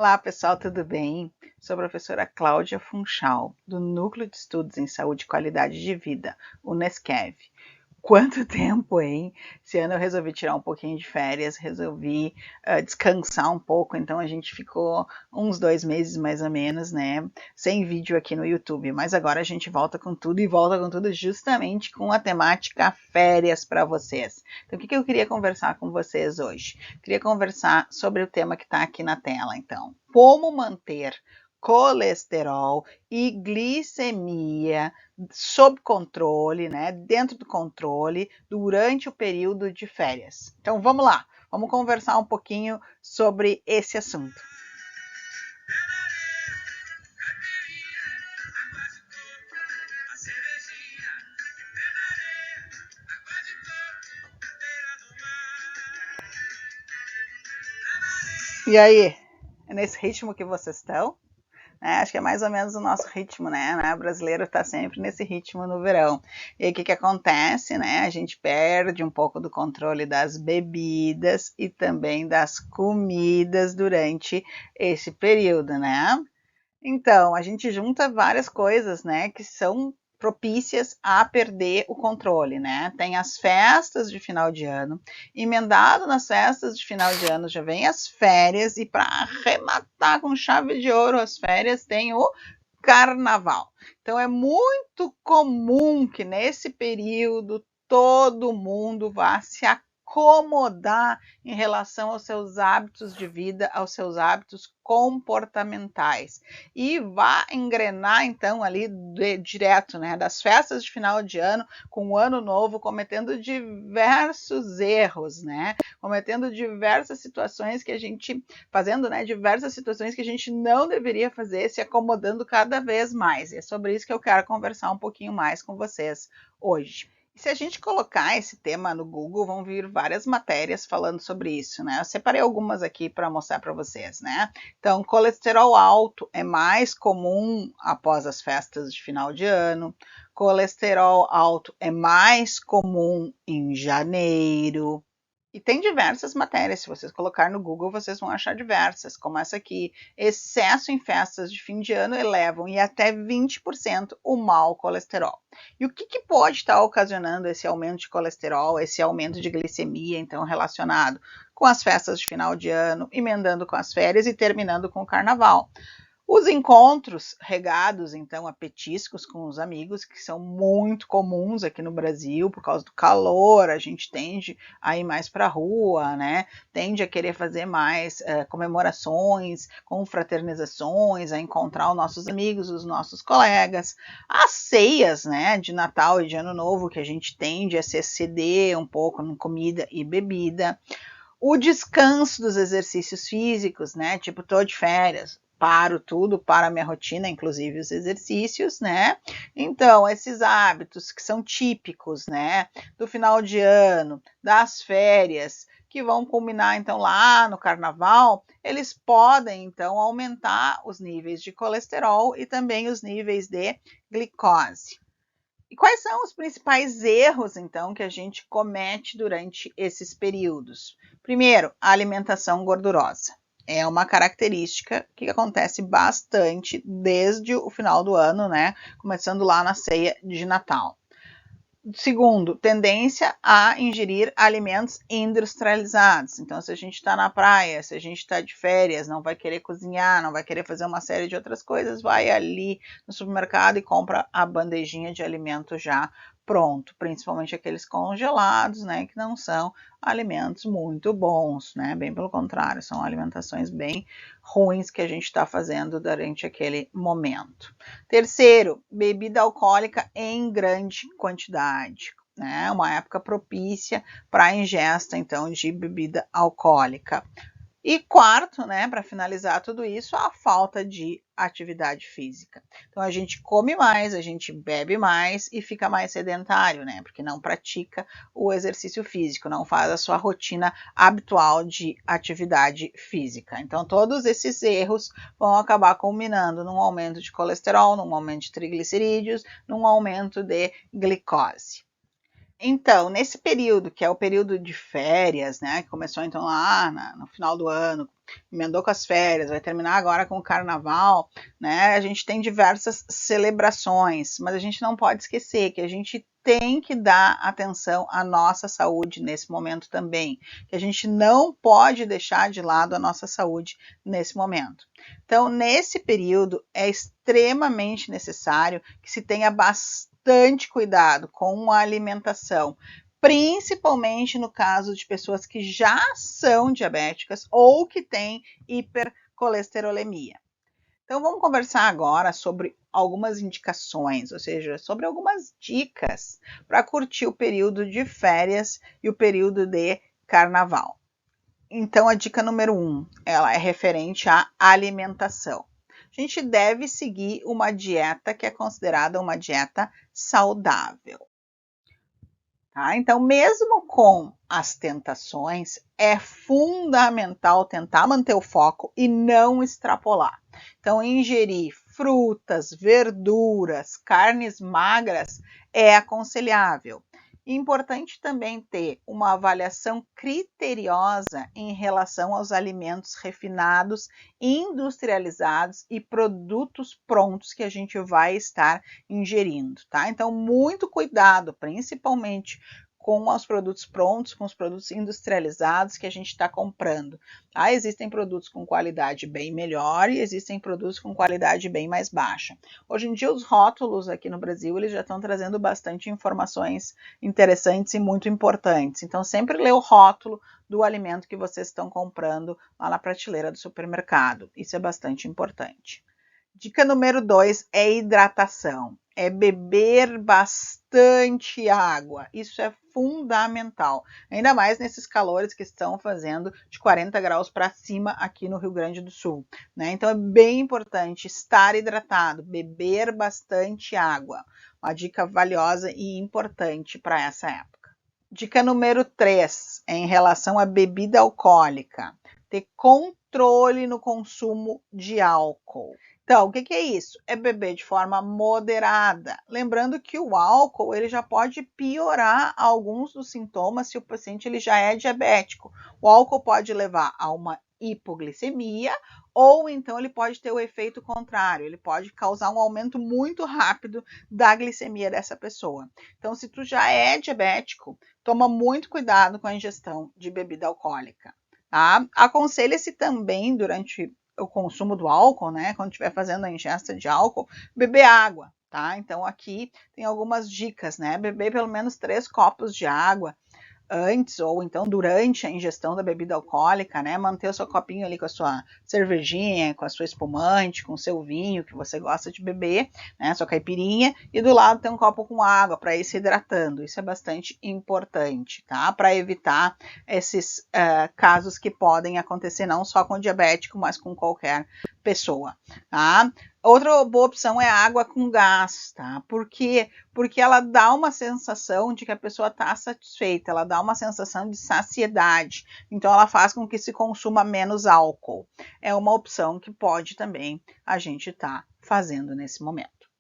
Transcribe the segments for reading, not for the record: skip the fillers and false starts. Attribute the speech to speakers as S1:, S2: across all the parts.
S1: Olá pessoal, tudo bem? Sou a professora Cláudia Funchal, do Núcleo de Estudos em Saúde e Qualidade de Vida, UNESCEV. Quanto tempo, hein? Esse ano eu resolvi tirar um pouquinho de férias, resolvi descansar um pouco, então a gente ficou uns 2 meses mais ou menos, né? Sem vídeo aqui no YouTube, mas agora a gente volta com tudo e volta com tudo justamente com a temática férias para vocês. Então o que eu queria conversar com vocês hoje? Queria conversar sobre o tema que está aqui na tela, então. Como manter colesterol e glicemia sob controle, né, dentro do controle, durante o período de férias. Então vamos lá, vamos conversar um pouquinho sobre esse assunto. E aí, é nesse ritmo que vocês estão? Acho que é mais ou menos o nosso ritmo, né? O brasileiro está sempre nesse ritmo no verão. E aí o que acontece, né? A gente perde um pouco do controle das bebidas e também das comidas durante esse período, né? Então, a gente junta várias coisas, né, que são propícias a perder o controle, né? Tem as festas de final de ano, emendado nas festas de final de ano já vem as férias e para arrematar com chave de ouro as férias tem o carnaval. Então é muito comum que nesse período todo mundo vá se acomodar em relação aos seus hábitos de vida, aos seus hábitos comportamentais e vá engrenar então ali direto, né, das festas de final de ano com o ano novo, cometendo diversos erros, né, cometendo diversas situações que a gente, fazendo, né, diversas situações que a gente não deveria fazer, se acomodando cada vez mais. E é sobre isso que eu quero conversar um pouquinho mais com vocês hoje. E se a gente colocar esse tema no Google, vão vir várias matérias falando sobre isso, né? Eu separei algumas aqui para mostrar para vocês, né? Então, colesterol alto é mais comum após as festas de final de ano. Colesterol alto é mais comum em janeiro. E tem diversas matérias, se vocês colocar no Google, vocês vão achar diversas, como essa aqui. Excesso em festas de fim de ano elevam em até 20% o mau colesterol. E o que pode estar ocasionando esse aumento de colesterol, esse aumento de glicemia, então, relacionado com as festas de final de ano, emendando com as férias e terminando com o carnaval? Os encontros regados, então, a petiscos com os amigos, que são muito comuns aqui no Brasil, por causa do calor, a gente tende a ir mais para a rua, né? Tende a querer fazer mais comemorações, confraternizações, a encontrar os nossos amigos, os nossos colegas. As ceias, né, de Natal e de Ano Novo, que a gente tende a se exceder um pouco em comida e bebida. O descanso dos exercícios físicos, né? Tipo, tô de férias, paro tudo, para a minha rotina, inclusive os exercícios, né? Então, esses hábitos que são típicos, né? Do final de ano, das férias, que vão culminar, então, lá no carnaval, eles podem, então, aumentar os níveis de colesterol e também os níveis de glicose. E quais são os principais erros, então, que a gente comete durante esses períodos? Primeiro, a alimentação gordurosa. É uma característica que acontece bastante desde o final do ano, né? Começando lá na ceia de Natal. Segundo, tendência a ingerir alimentos industrializados. Então, se a gente está na praia, se a gente está de férias, não vai querer cozinhar, não vai querer fazer uma série de outras coisas, vai ali no supermercado e compra a bandejinha de alimento já pronto, principalmente aqueles congelados, né, que não são alimentos muito bons, né, bem pelo contrário, são alimentações bem ruins que a gente está fazendo durante aquele momento. Terceiro, bebida alcoólica em grande quantidade, né, uma época propícia para a ingesta, então, de bebida alcoólica. E quarto, né, para finalizar tudo isso, a falta de atividade física. Então a gente come mais, a gente bebe mais e fica mais sedentário, né, porque não pratica o exercício físico, não faz a sua rotina habitual de atividade física. Então todos esses erros vão acabar culminando num aumento de colesterol, num aumento de triglicerídeos, num aumento de glicose. Então, nesse período, que é o período de férias, né, que começou então lá no final do ano, emendou com as férias, vai terminar agora com o carnaval, né? A gente tem diversas celebrações, mas a gente não pode esquecer que a gente tem que dar atenção à nossa saúde nesse momento também, que a gente não pode deixar de lado a nossa saúde nesse momento. Então, nesse período, é extremamente necessário que se tenha bastante cuidado com a alimentação, principalmente no caso de pessoas que já são diabéticas ou que têm hipercolesterolemia. Então vamos conversar agora sobre algumas indicações, ou seja, sobre algumas dicas para curtir o período de férias e o período de carnaval. Então a dica número 1, ela é referente à alimentação. A gente deve seguir uma dieta que é considerada uma dieta saudável. Tá? Então, mesmo com as tentações, é fundamental tentar manter o foco e não extrapolar. Então, ingerir frutas, verduras, carnes magras é aconselhável. Importante também ter uma avaliação criteriosa em relação aos alimentos refinados, industrializados e produtos prontos que a gente vai estar ingerindo, tá? Então, muito cuidado, principalmente com os produtos prontos, com os produtos industrializados que a gente está comprando. Tá? Existem produtos com qualidade bem melhor e existem produtos com qualidade bem mais baixa. Hoje em dia, os rótulos aqui no Brasil, eles já estão trazendo bastante informações interessantes e muito importantes. Então, sempre lê o rótulo do alimento que vocês estão comprando lá na prateleira do supermercado. Isso é bastante importante. Dica número 2 é hidratação. É beber bastante água. Isso é fundamental. Ainda mais nesses calores que estão fazendo de 40 graus para cima aqui no Rio Grande do Sul. Né? Então é bem importante estar hidratado, beber bastante água. Uma dica valiosa e importante para essa época. Dica número 3 é em relação à bebida alcoólica. Ter controle no consumo de álcool. Então, o que é isso? É beber de forma moderada. Lembrando que o álcool ele já pode piorar alguns dos sintomas se o paciente ele já é diabético. O álcool pode levar a uma hipoglicemia ou então ele pode ter o efeito contrário. Ele pode causar um aumento muito rápido da glicemia dessa pessoa. Então, se tu já é diabético, toma muito cuidado com a ingestão de bebida alcoólica. Tá? Aconselha-se também durante o consumo do álcool, né? Quando estiver fazendo a ingesta de álcool, beber água, tá? Então aqui tem algumas dicas, né? Beber pelo menos 3 copos de água antes ou então durante a ingestão da bebida alcoólica, né? Manter o seu copinho ali com a sua cervejinha, com a sua espumante, com o seu vinho que você gosta de beber, né? Sua caipirinha, e do lado tem um copo com água para ir se hidratando. Isso é bastante importante, tá? Para evitar esses casos que podem acontecer não só com o diabético, mas com qualquer pessoa, tá? Outra boa opção é a água com gás, tá? Por quê? Porque ela dá uma sensação de que a pessoa está satisfeita, ela dá uma sensação de saciedade, então ela faz com que se consuma menos álcool. É uma opção que pode também a gente estar fazendo nesse momento.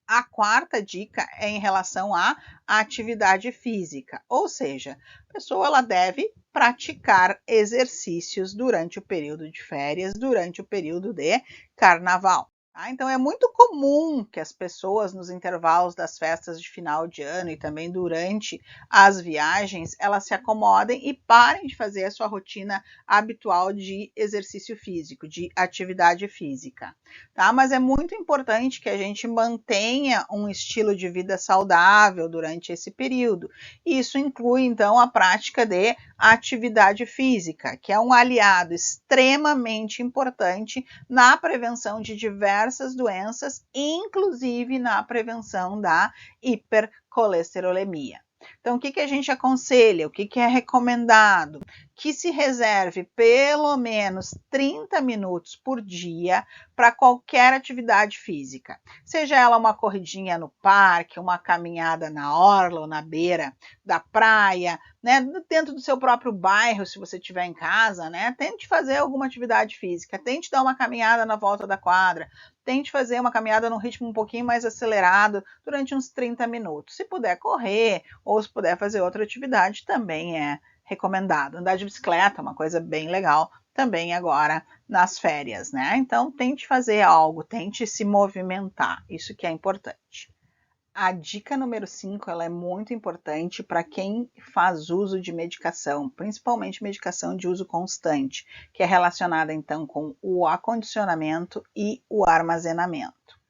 S1: A quarta dica é em relação à atividade física, ou seja, a pessoa ela deve praticar exercícios durante o período de férias, durante o período de carnaval. Tá? Então é muito comum que as pessoas nos intervalos das festas de final de ano e também durante as viagens, elas se acomodem e parem de fazer a sua rotina habitual de exercício físico, de atividade física. Tá? Mas é muito importante que a gente mantenha um estilo de vida saudável durante esse período. Isso inclui então a prática de atividade física, que é um aliado extremamente importante na prevenção de diversas doenças, inclusive na prevenção da hipercolesterolemia. Então, o que a gente aconselha? O que é recomendado? Que se reserve pelo menos 30 minutos por dia para qualquer atividade física. Seja ela uma corridinha no parque, uma caminhada na orla ou na beira da praia, né? Dentro do seu próprio bairro, se você estiver em casa, né? Tente fazer alguma atividade física, tente dar uma caminhada na volta da quadra, tente fazer uma caminhada num ritmo um pouquinho mais acelerado durante uns 30 minutos. Se puder correr ou se puder fazer outra atividade, também é recomendado. Andar de bicicleta é uma coisa bem legal também agora nas férias, né? Então, tente fazer algo, tente se movimentar, isso que é importante. A dica número 5, ela é muito importante para quem faz uso de medicação, principalmente medicação de uso constante, que é relacionada então com o acondicionamento e o armazenamento.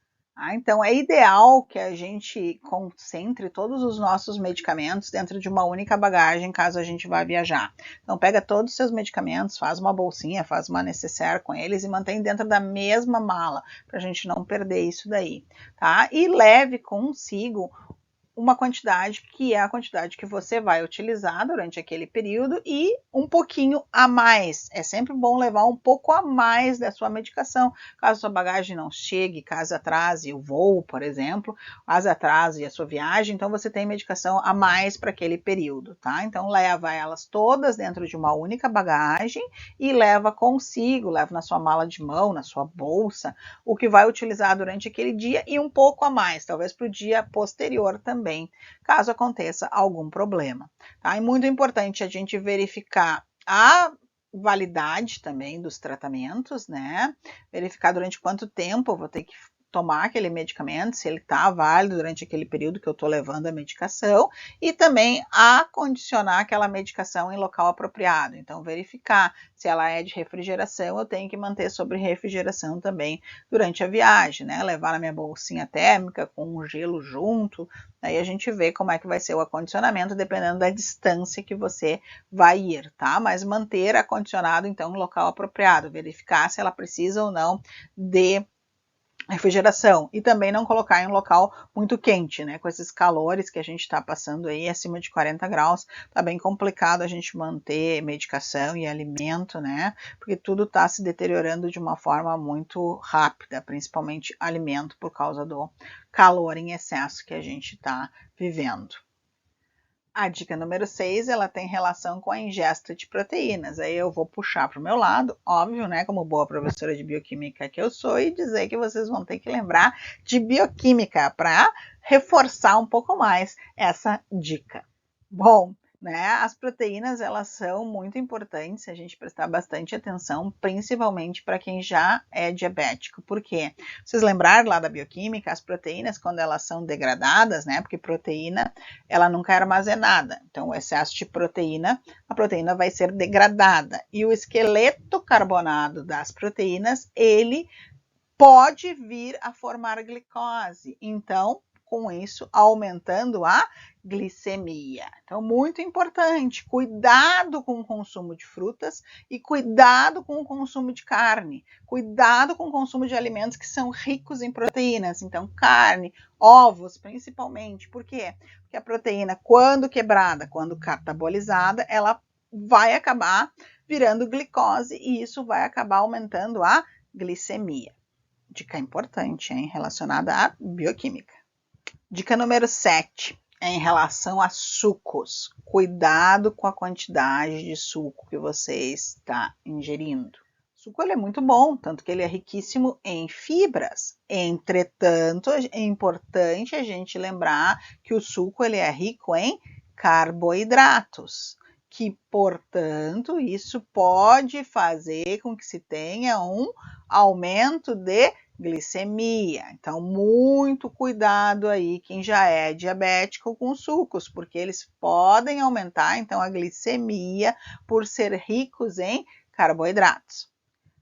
S1: Então, é ideal que a gente concentre todos os nossos medicamentos dentro de uma única bagagem, caso a gente vá viajar. Então, pega todos os seus medicamentos, faz uma bolsinha, faz uma necessaire com eles e mantém dentro da mesma mala, para a gente não perder isso daí, tá? E leve consigo uma quantidade que é a quantidade que você vai utilizar durante aquele período e um pouquinho a mais. É sempre bom levar um pouco a mais da sua medicação, caso a sua bagagem não chegue, caso atrase o voo, por exemplo, caso atrase a sua viagem, então você tem medicação a mais para aquele período, tá? Então leva elas todas dentro de uma única bagagem e leva consigo, leva na sua mala de mão, na sua bolsa, o que vai utilizar durante aquele dia e um pouco a mais, talvez para o dia posterior também, caso aconteça algum problema. Tá? É muito importante a gente verificar a validade também dos tratamentos, né? Verificar durante quanto tempo eu vou ter que tomar aquele medicamento, se ele está válido durante aquele período que eu estou levando a medicação, e também acondicionar aquela medicação em local apropriado. Então, verificar se ela é de refrigeração, eu tenho que manter sobre refrigeração também durante a viagem, né? Levar na minha bolsinha térmica com um gelo junto, aí a gente vê como é que vai ser o acondicionamento, dependendo da distância que você vai ir, tá? Mas manter acondicionado, então, no local apropriado, verificar se ela precisa ou não de refrigeração e também não colocar em um local muito quente, né? Com esses calores que a gente está passando aí acima de 40 graus, tá bem complicado a gente manter medicação e alimento, né? Porque tudo está se deteriorando de uma forma muito rápida, principalmente alimento por causa do calor em excesso que a gente está vivendo. A dica número 6, ela tem relação com a ingesta de proteínas. Aí eu vou puxar para o meu lado, óbvio, né, como boa professora de bioquímica que eu sou, e dizer que vocês vão ter que lembrar de bioquímica para reforçar um pouco mais essa dica. Bom, né, as proteínas, elas são muito importantes, a gente prestar bastante atenção, principalmente para quem já é diabético. Por quê? Vocês lembraram lá da bioquímica, as proteínas, quando elas são degradadas, né, porque proteína, ela nunca é armazenada. Então, o excesso de proteína, a proteína vai ser degradada. E o esqueleto carbonado das proteínas, ele pode vir a formar glicose. Então, com isso, aumentando a glicemia. Então, muito importante, cuidado com o consumo de frutas e cuidado com o consumo de carne. Cuidado com o consumo de alimentos que são ricos em proteínas. Então, carne, ovos, principalmente. Por quê? Porque a proteína, quando quebrada, quando catabolizada, ela vai acabar virando glicose e isso vai acabar aumentando a glicemia. Dica importante, hein, relacionada à bioquímica. Dica número 7 é em relação a sucos. Cuidado com a quantidade de suco que você está ingerindo. O suco ele é muito bom, tanto que ele é riquíssimo em fibras. Entretanto, é importante a gente lembrar que o suco ele é rico em carboidratos, que, portanto, isso pode fazer com que se tenha um aumento de glicemia. Então, muito cuidado aí quem já é diabético com sucos, porque eles podem aumentar então a glicemia por ser ricos em carboidratos.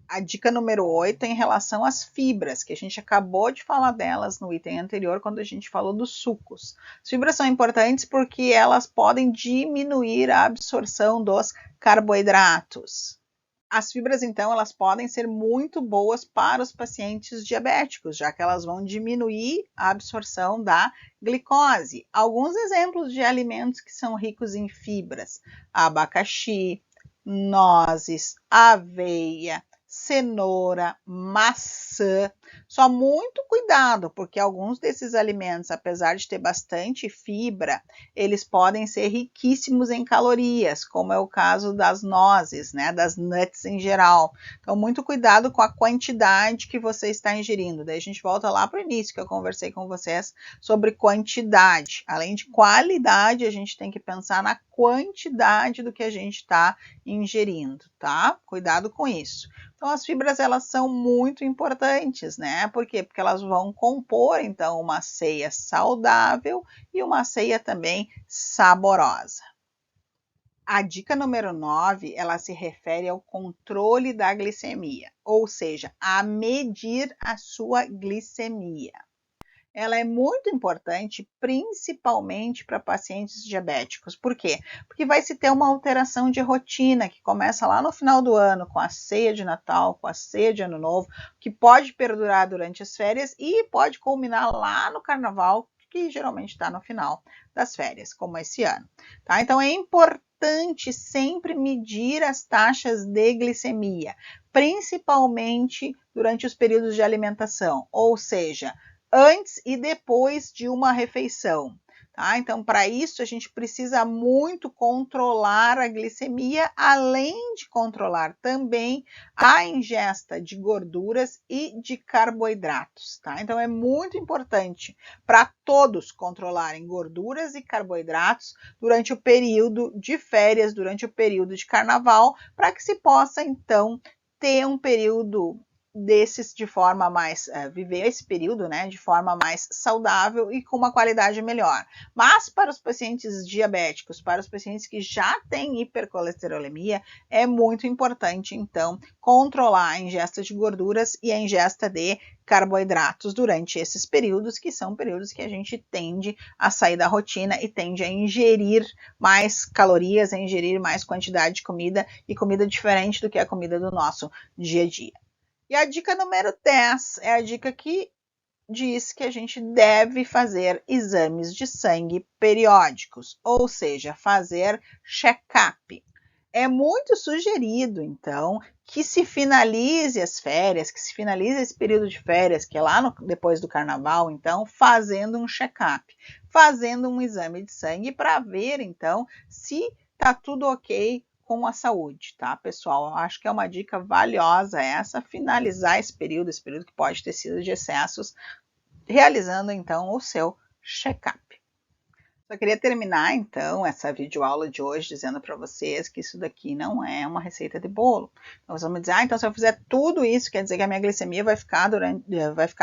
S1: A dica número 8 é em relação às fibras, que a gente acabou de falar delas no item anterior, quando a gente falou dos sucos. As fibras são importantes porque elas podem diminuir a absorção dos carboidratos. As fibras, então, elas podem ser muito boas para os pacientes diabéticos, já que elas vão diminuir a absorção da glicose. Alguns exemplos de alimentos que são ricos em fibras: abacaxi, nozes, aveia, cenoura, maçã, Só muito cuidado, porque alguns desses alimentos, apesar de ter bastante fibra, eles podem ser riquíssimos em calorias, como é o caso das nozes, né, das nuts em geral. Então, muito cuidado com a quantidade que você está ingerindo. Daí a gente volta lá para o início, que eu conversei com vocês sobre quantidade. Além de qualidade, a gente tem que pensar na quantidade do que a gente está ingerindo, tá? Cuidado com isso. Então, as fibras, elas são muito importantes, né? Por quê? Porque elas vão compor, então, uma ceia saudável e uma ceia também saborosa. A dica número 9, ela se refere ao controle da glicemia, ou seja, a medir a sua glicemia. Ela é muito importante, principalmente para pacientes diabéticos. Por quê? Porque vai se ter uma alteração de rotina que começa lá no final do ano, com a ceia de Natal, com a ceia de Ano Novo, que pode perdurar durante as férias e pode culminar lá no Carnaval, que geralmente está no final das férias, como esse ano. Tá? Então, é importante sempre medir as taxas de glicemia, principalmente durante os períodos de alimentação, ou seja, antes e depois de uma refeição. Tá? Então, para isso, a gente precisa muito controlar a glicemia, além de controlar também a ingesta de gorduras e de carboidratos. Tá? Então, é muito importante para todos controlarem gorduras e carboidratos durante o período de férias, durante o período de carnaval, para que se possa, então, ter um período desses de forma mais, viver esse período, né, de forma mais saudável e com uma qualidade melhor. Mas para os pacientes diabéticos, para os pacientes que já têm hipercolesterolemia, é muito importante, então, controlar a ingesta de gorduras e a ingesta de carboidratos durante esses períodos, que são períodos que a gente tende a sair da rotina e tende a ingerir mais calorias, a ingerir mais quantidade de comida e comida diferente do que a comida do nosso dia a dia. E a dica número 10 é a dica que diz que a gente deve fazer exames de sangue periódicos, ou seja, fazer check-up. É muito sugerido, então, que se finalize as férias, que se finalize esse período de férias, que é lá depois do carnaval, então, fazendo um check-up, fazendo um exame de sangue para ver, então, se está tudo ok com a saúde, tá, pessoal? Eu acho que é uma dica valiosa essa, finalizar esse período que pode ter sido de excessos, realizando, então, o seu check-up. Só queria terminar, então, essa videoaula de hoje dizendo para vocês que isso daqui não é uma receita de bolo. Então, vocês vão me dizer, então se eu fizer tudo isso, quer dizer que a minha glicemia vai ficar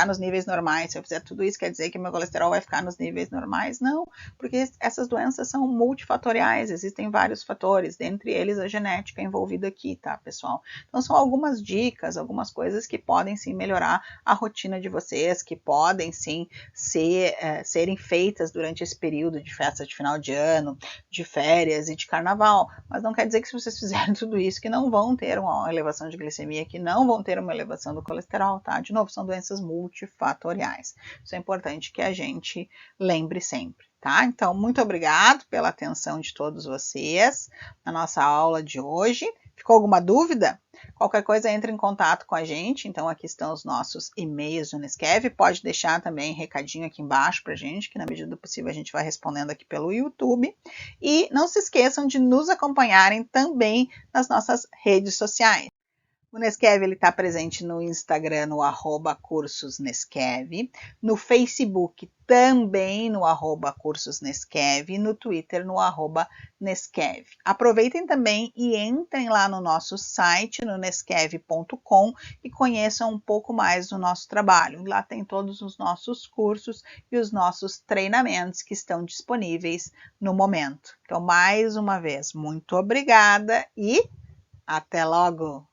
S1: nos níveis normais. Se eu fizer tudo isso, quer dizer que meu colesterol vai ficar nos níveis normais? Não, porque essas doenças são multifatoriais, existem vários fatores, dentre eles a genética envolvida aqui, tá, pessoal? Então, são algumas dicas, algumas coisas que podem, sim, melhorar a rotina de vocês, que podem, sim, serem feitas durante esse período de festa de final de ano, de férias e de carnaval, mas não quer dizer que se vocês fizerem tudo isso, que não vão ter uma elevação de glicemia, que não vão ter uma elevação do colesterol, tá? De novo, são doenças multifatoriais. Isso é importante que a gente lembre sempre, tá? Então, muito obrigado pela atenção de todos vocês na nossa aula de hoje. Ficou alguma dúvida? Qualquer coisa, entre em contato com a gente. Então, aqui estão os nossos e-mails do Nescave. Pode deixar também recadinho aqui embaixo pra gente, que na medida do possível a gente vai respondendo aqui pelo YouTube. E não se esqueçam de nos acompanharem também nas nossas redes sociais. O Nescave está presente no Instagram, no @cursosnescave, no Facebook também no @cursosnescave, no Twitter no @nescave. Aproveitem também e entrem lá no nosso site, no nescave.com, e conheçam um pouco mais do nosso trabalho. Lá tem todos os nossos cursos e os nossos treinamentos que estão disponíveis no momento. Então, mais uma vez, muito obrigada e até logo!